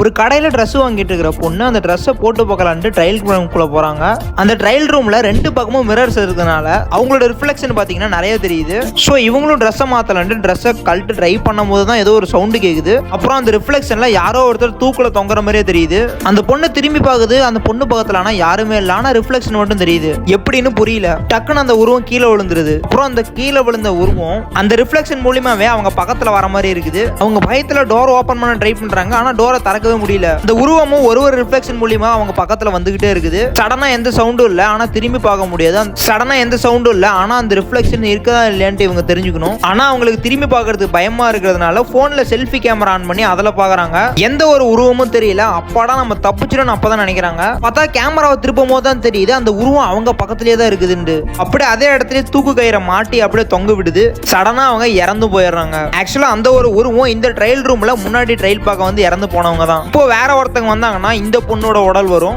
ஒரு கடையில ட்ரெஸ் வாங்கிட்டு இருக்கிற பொண்ணு அந்த ட்ரெஸ்ஸை போட்டு பார்க்கலான்ட்டு ட்ரையல் ரூம்குள்ள போறாங்க. அந்த ட்ரையல் ரூம்ல ரெண்டு பக்கமும் மிரர்ஸ் இருக்கிறதுனால அவங்களோட ரிஃப்ளெக்ஷன் பாத்தீங்கன்னா நிறைய தெரியுது. ஸோ இவங்களும் ட்ரெஸ்ஸை மாத்தலான்ட்டு ட்ரெஸ்ஸை கழட்டு ட்ரை பண்ணும் போது தான் ஏதோ ஒரு சவுண்டு கேக்குது. அப்புறம் அந்த ரிஃப்ளெக்ஷன்ல யாரோ ஒருத்தர் தூக்குல தொங்குற மாதிரியே தெரியுது. அந்த பொண்ணு திரும்பி பாக்குது. அந்த பொண்ணு பக்கத்துல ஆனா யாருமே இல்லை. ஆனா ரிஃப்ளெக்ஷன் மட்டும் தெரியுது. எப்படின்னு புரியல. டக்குன்னு அந்த உருவம் கீழே விழுந்துருது. அப்புறம் அந்த கீழே விழுந்த உருவம் அந்த ரிஃப்ளெக்ஷன் மூலியமாவே அவங்க பக்கத்துல வர மாதிரி இருக்குது. அவங்க பயத்துல டோர் ஓபன் பண்ண ட்ரை பண்றாங்க. ஆனா டோரை திறக்கவே முடியல. இந்த உருவமும் ஒரு ரிஃப்ளெக்ஷன் மூலியமா அவங்க பக்கத்துல வந்துகிட்டே இருக்குது. சடனா எந்த சவுண்டும் இல்ல. ஆனா திரும்பி பார்க்க முடியாது. சடனா எந்த சவுண்டும் இல்ல. ஆனா அந்த ரிஃப்ளெக்ஷன் இருக்கதா இல்லையான்ட்டு இவங்க தெரிஞ்சுக்கணும். ஆனா அவங்களுக்கு திரும்பி பார்க்கறதுக்கு பயமா இருக்கிறதுனால போன்ல செல்ஃபி கேமரா ஆன் பண்ணி அதுல பாக்குறாங்க. எந்த ஒரு உருவமும் தெரியல. அப்பாடா நம்ம தப்பிச்சிடும் அப்பதான் நினைக்கிறாங்க. பார்த்தா கேமராவை திருப்பும் போது தான் தெரியுது அந்த உருவம் அவங்க பக்கத்திலேயே தான் இருக்குதுன்னு. அப்படியே அதே இடத்துல தூக்கு கயிறை மாட்டி அப்படியே தொங்க விடுது. சடனா அவங்க இறந்து போயிடுறாங்க. ஆக்சுவலா அந்த ஒரு உருவம் இந்த ட்ரையல் ரூம்ல முன்னாடி ட்ரையல் பார்க்க வந்து இறந்து போனவங்க தான். இப்போ வேற ஒருத்தங்க வந்தாங்கன்னா இந்த பொண்ணோட உடல் வரும்.